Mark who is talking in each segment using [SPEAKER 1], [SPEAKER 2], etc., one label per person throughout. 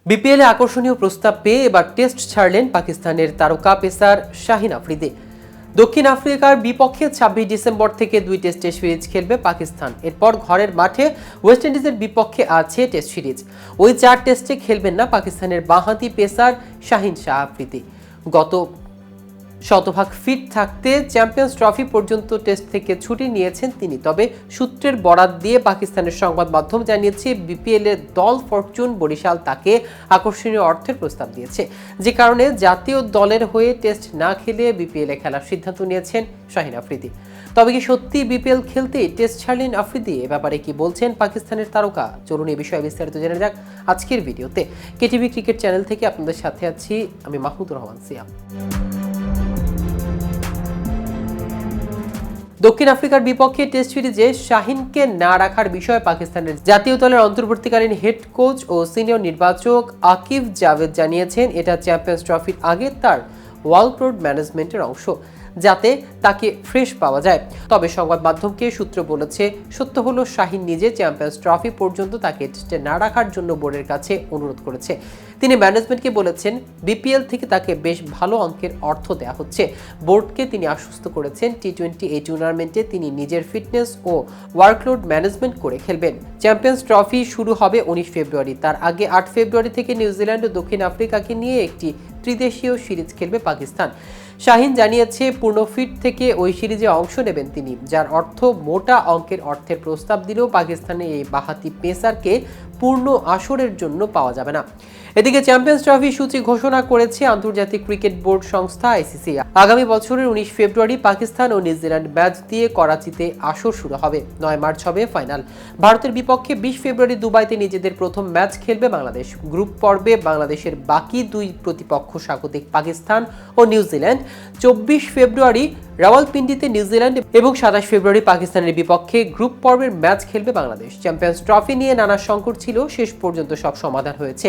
[SPEAKER 1] বিপিএলে আকর্ষণীয় প্রস্তাব পেয়ে এবার টেস্ট ছাড়লেন পাকিস্তানের তারকা পেসার শাহিন আফ্রিদি। দক্ষিণ আফ্রিকার বিপক্ষে ২৬ ডিসেম্বর থেকে ২ টেস্টের সিরিজ খেলবে পাকিস্তান। এরপর ঘরের মাঠে ওয়েস্ট ইন্ডিজের বিপক্ষে আছে টেস্ট সিরিজ। ওই ৪ টেস্টে খেলবেন না পাকিস্তানের বাঁহাতি পেসার শাহিন আফ্রিদি। গত শতভাগ ফিট থাকতে চ্যাম্পিয়ন্স ট্রফি পর্যন্ত টেস্ট থেকে ছুটি নিয়েছেন তিনি। তবে সূত্রের বরাত দিয়ে পাকিস্তানের সংবাদ মাধ্যম জানিয়েছে বিপিএল এর দল ফরচুন বরিশাল তাকে আকর্ষণীয় অর্থের প্রস্তাব দিয়েছে, যে কারণে জাতীয় দলের হয়ে টেস্ট না খেলে বিপিএল এ খেলার সিদ্ধান্ত নিয়েছেন শাহিন আফ্রিদি। তবে কি সত্যি বিপিএল খেলতেই টেস্ট ছাড়লেন আফ্রিদি? এ ব্যাপারে কি বলছেন পাকিস্তানের তারকা? চলুন এই বিষয়ে বিস্তারিত জেনে যাক আজকের ভিডিওতে। কেটিভি ক্রিকেট চ্যানেল থেকে আপনাদের সাথে আছি আমি মাহমুদুর রহমান সিয়াম। দক্ষিণ আফ্রিকার বিপক্ষে টেস্ট সিরিজে শাহিনকে না রাখার বিষয়ে পাকিস্তানের জাতীয় দলের অন্তর্বর্তীকালীন হেড কোচ ও সিনিয়র নির্বাচক আকিব জাভেদ জানিয়েছেন, এটা চ্যাম্পিয়ন্স ট্রফির আগে তার ওয়ার্কলোড ম্যানেজমেন্টের অংশ, যাতে তাকে ফ্রেশ পাওয়া যায়। তবে সংবাদ মাধ্যমকে সূত্র বলেছে, সত্য হলো শাহিন নিজে চ্যাম্পিয়ন্স ট্রফি পর্যন্ত তাকে টেস্টে না রাখার জন্য বোর্ডের কাছে অনুরোধ করেছে। তিনি ম্যানেজমেন্টকে বলেছেন, বিপিএল থেকে তাকে বেশ ভালো অঙ্কের অর্থ দেওয়া হচ্ছে। বোর্ডকে তিনি আশ্বস্ত করেছেন, টি-20 এই টুর্নামেন্টে তিনি নিজের ফিটনেস ও ওয়ার্কলোড ম্যানেজমেন্ট করে খেলবেন। চ্যাম্পিয়ন্স ট্রফি শুরু হবে ১৯ ফেব্রুয়ারি। তার আগে ৮ ফেব্রুয়ারি থেকে নিউজিল্যান্ড ও দক্ষিণ আফ্রিকাকে নিয়ে একটি ত্রিদেশীয় সিরিজ খেলবে পাকিস্তান। শাহিন জানিয়েছে, পূর্ণ ফিট থেকে ওই সিরিজে অংশ নেবেন তিনি, যার অর্থ মোটা অঙ্কের অর্থের প্রস্তাব দিলেও পাকিস্তানে এই বাঁহাতি পেসারকে পূর্ণ আসরের জন্য পাওয়া যাবে না। এদিকে চ্যাম্পিয়ন্স ট্রফি সূচি ঘোষণা করেছে আন্তর্জাতিক ক্রিকেট বোর্ড সংস্থা আইসিসি। আগামী বছরের ১৯ ফেব্রুয়ারি পাকিস্তান ও নিউজিল্যান্ড ম্যাচ দিয়ে করাচিতে আসর শুরু হবে। ৯ মার্চ হবে ফাইনাল। ভারতের বিপক্ষে ২০ ফেব্রুয়ারি দুবাইতে নিজেদের প্রথম ম্যাচ খেলবে বাংলাদেশ। গ্রুপ পর্বে বাংলাদেশের বাকি দুই প্রতিপক্ষ স্বাগতিক পাকিস্তান ও নিউজিল্যান্ড। ২৪ ফেব্রুয়ারি রাওয়ালপিন্ডিতে নিউজিল্যান্ড এবং ২৭ ফেব্রুয়ারি পাকিস্তানের বিপক্ষে গ্রুপ পর্বের ম্যাচ খেলবে বাংলাদেশ। চ্যাম্পিয়ন্স ট্রফি নিয়ে নানা সংকট ছিল, শেষ পর্যন্ত সব সমাধান হয়েছে।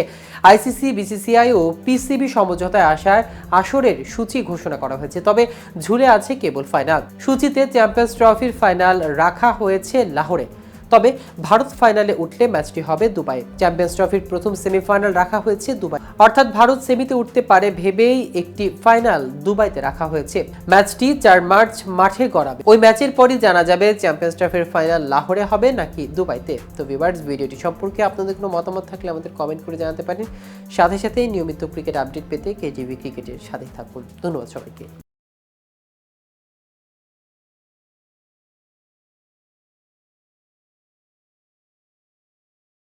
[SPEAKER 1] আইসিসি, বিসিসিআই ও পিসিবি সমঝোতায় আসার আসরের সূচি ঘোষণা করা হয়েছে। তবে ঝুলে আছে কেবল ফাইনাল। সূচিতে চ্যাম্পিয়ন্স ট্রফির ফাইনাল রাখা হয়েছে লাহোরে। তবে ভারত ফাইনালে উঠলে ম্যাচটি হবে দুবাইয়ে। চ্যাম্পিয়ন্স ট্রফির প্রথম সেমিফাইনাল রাখা হয়েছে দুবাই, অর্থাৎ ভারত সেমিতে উঠতে পারে ভেবেই একটি ফাইনাল দুবাইতে রাখা হয়েছে। ম্যাচটি ৪ মার্চ মাঠে গড়াবে। ওই ম্যাচের পরই জানা যাবে চ্যাম্পিয়ন্স ট্রফির ফাইনাল লাহোরে হবে নাকি দুবাইতে। তো ভিউয়ার্স, ভিডিওটি সম্পর্কে আপনাদের কোনো মতামত থাকলে আমাদের কমেন্ট করে জানাতে পারেন। সাথে সাথে নিয়মিত ক্রিকেট আপডেট পেতে কেটিভি ক্রিকেটের সাথে থাকুন। ধন্যবাদ সবাইকে।